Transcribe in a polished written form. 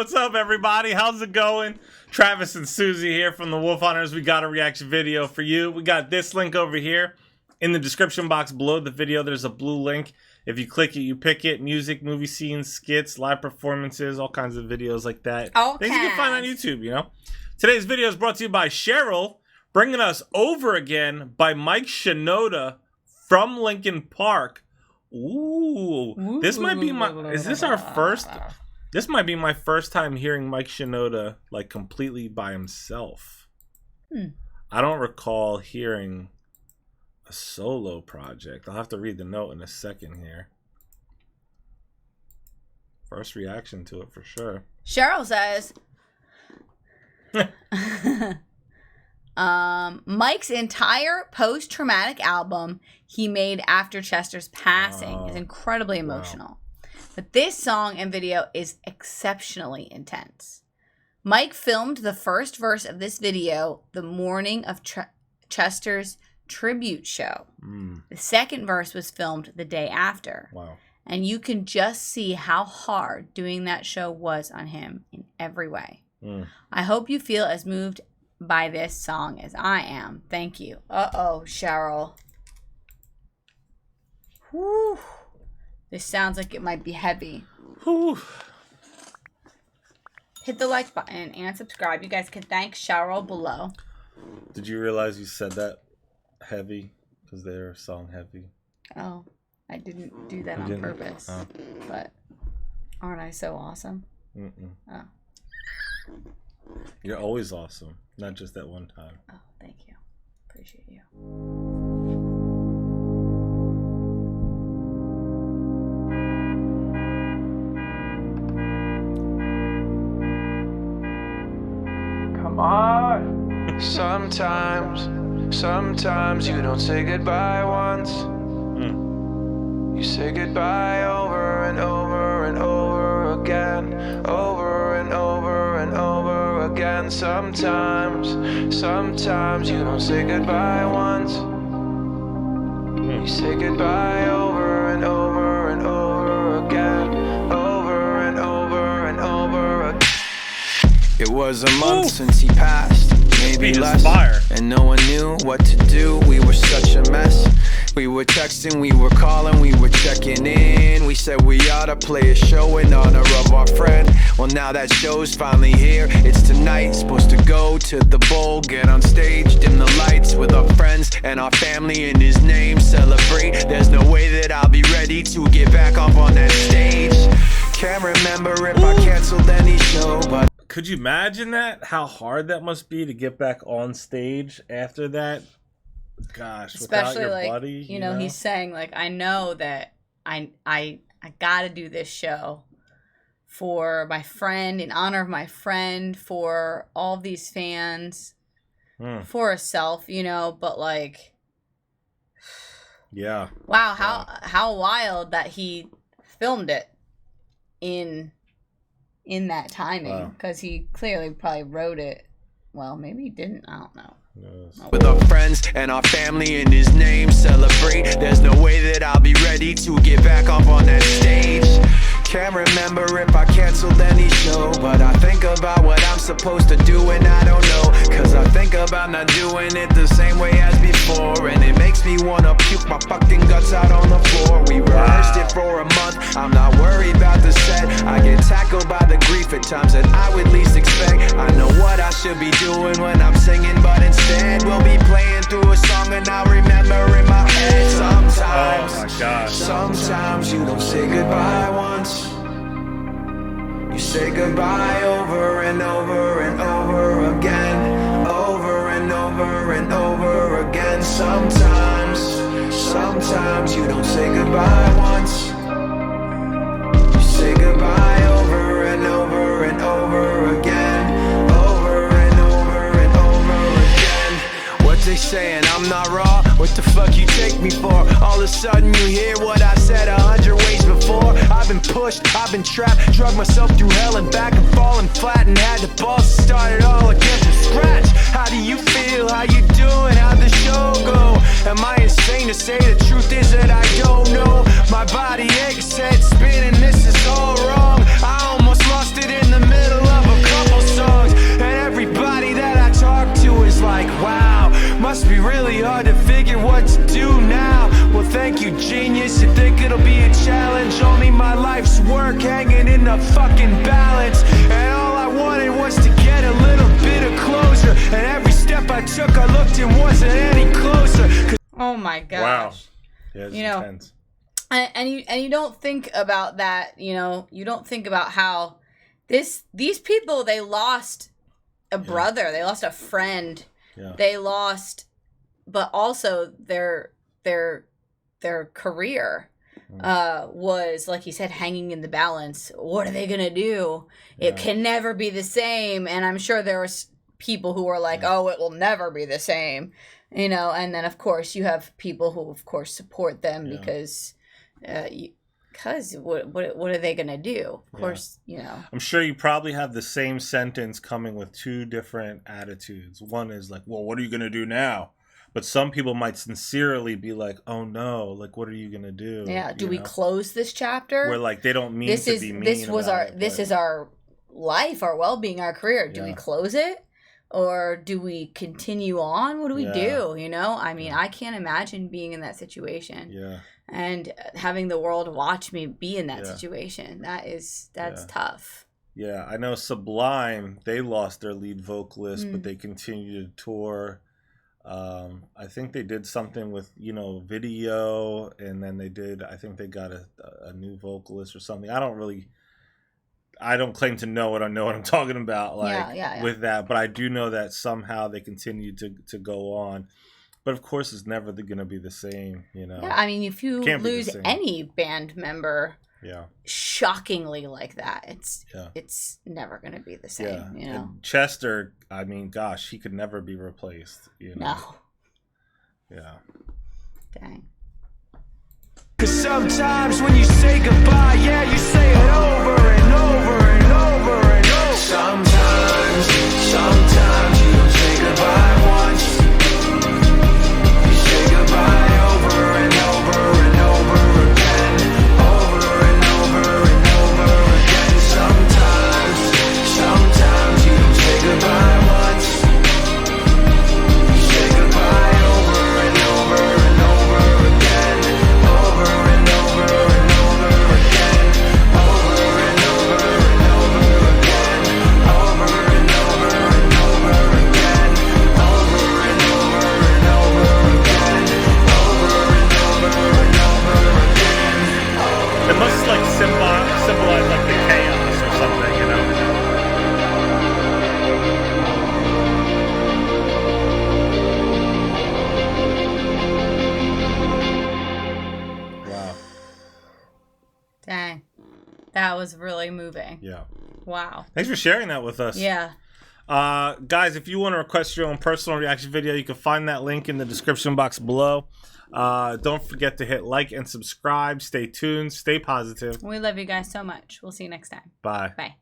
what's up, everybody? How's it going? Travis and Susie here from the Wolf Hunters. We got a reaction video for you. We got this link over here in the description box below the video. There's a blue link. If you click it, you pick it. Music, movie scenes, skits, live performances, all kinds of videos like that. Okay. Things you can find on YouTube, you know. Today's video is brought to you by Cheryl, bringing us Over Again by Mike Shinoda from Linkin Park. Ooh, this might be my. Is this our first? This might be my first time hearing Mike Shinoda like completely by himself. I don't recall hearing a solo project. I'll have to read the note in a second here. First reaction to it for sure. Cheryl says, Mike's entire post-traumatic album he made after Chester's passing is incredibly emotional. Wow. But this song and video is exceptionally intense. Mike filmed the first verse of this video the morning of Chester's tribute show. The second verse was filmed the day after. Wow. And you can just see how hard doing that show was on him in every way. I hope you feel as moved by this song as I am. Thank you. Uh-oh, Cheryl. Whew. This sounds like it might be heavy. Whew. Hit the like button and subscribe. You guys can thank Cheryl below. Did you realize you said that heavy? Because they're song heavy. Oh, I didn't do that on purpose. Oh. But aren't I so awesome? Oh. You're always awesome. Not just that one time. Oh, thank you. Appreciate you. Come on. Sometimes you don't say goodbye once. You say goodbye over and over and over again. Over and over and over again. Sometimes you don't say goodbye once. You say goodbye over and over and over again. Over and over and over again. It was a month since he passed, maybe less, and no one knew what to do. We were such a mess. We were texting, we were calling, we were checking in. We said we ought to play a show in honor of our friend. Well, now that show's finally here. It's tonight, supposed to go to the bowl, get on stage, dim the lights with our friends and our family in his name, celebrate. There's no way that I'll be ready to get back up on that stage. Can't remember if I canceled any show, but could you imagine that? How hard that must be to get back on stage after that? Gosh, especially without your like buddy, you know, he's saying like, I know that I gotta do this show for my friend, in honor of my friend, for all these fans, for herself, you know, but like, yeah, wow, how wild that he filmed it in that timing, because he clearly probably wrote it. Well, maybe he didn't, I don't know. With our friends and our family in his name, celebrate. There's no way that I'll be ready to get back up on that stage. Can't remember if I canceled any show, but I think about what I'm supposed to do and I don't know. Cause I think about not doing it the same way as before, and it makes me wanna puke my fucking guts out on the floor. We rehearsed it for a month, I'm not worried about the set. I get tackled by the grief at times that I would least expect. I know what I should be doing when I'm singing, but instead we'll be playing through a song and I'll remember in my head. Sometimes, oh my gosh. Sometimes you don't say goodbye once. You say goodbye over and over and over again. Over and over and over again. Sometimes you don't say goodbye once. You say goodbye over and over and over again. Over and over and over again. What they saying, I'm not raw? What the fuck you take me for? All of a sudden you hear what I said 100 ways before. I've been pushed, I've been trapped, drug myself through hell and back and falling flat, and had the balls to start it all again from scratch. How do you feel? How you doing? How'd the show go? Am I insane to say the truth is that I don't know? My body aches, head spinning, this is all wrong. I almost lost it in the middle work hanging in the fucking balance. And all I wanted was to get a little bit of closure. And every step I took, I looked and wasn't any closer. Oh my gosh. Wow. Yeah, it's You know, intense. And you don't think about that, you know, you don't think about how these people, they lost a brother, they lost a friend, they lost, but also their career was, like you said, hanging in the balance. What are they gonna do? It can never be the same. And I'm sure there was people who were like, oh, it will never be the same, you know. And then of course you have people who of course support them because what are they gonna do? Of course, you know. I'm sure you probably have the same sentence coming with two different attitudes. One is like, well, what are you gonna do now? But some people might sincerely be like, oh no, like what are you gonna do? Yeah. Do we close this chapter? Where like they don't mean to be mean. This is our life, our well-being, our career. Do we close it? Or do we continue on? What do we do? You know, I mean, I can't imagine being in that situation. Yeah. And having the world watch me be in that situation. That's tough. Yeah, I know Sublime, they lost their lead vocalist, but they continued to tour. I think they did something with, you know, video, and then I think they got a new vocalist or something. I don't claim to know what I'm talking about, like with that, but I do know that somehow they continued to go on. But of course, it's never going to be the same, you know. Yeah, I mean, if you lose any band member, shockingly like that, it's never going to be the same. Yeah. You know, And Chester, I mean, gosh, he could never be replaced. You know? No. Yeah. Dang. Cause sometimes when you say goodbye, you say it over and over and over and over. Sometimes you don't say goodbye once. You say goodbye over and over and over again. Over and over and over again. Sometimes you don't say goodbye once. You say goodbye over and over and over again. Over and over and over again. Over and over and over again. Over and over and over again. Over and over and over again. Over and over and over again. It must like symbolize like the chaos or something, you know? Wow. Dang. That was really moving. Yeah. Wow. Thanks for sharing that with us. Yeah. Guys, if you want to request your own personal reaction video, you can find that link in the description box below. Don't forget to hit like and subscribe. Stay tuned. Stay positive. We love you guys so much. We'll see you next time. Bye. Bye.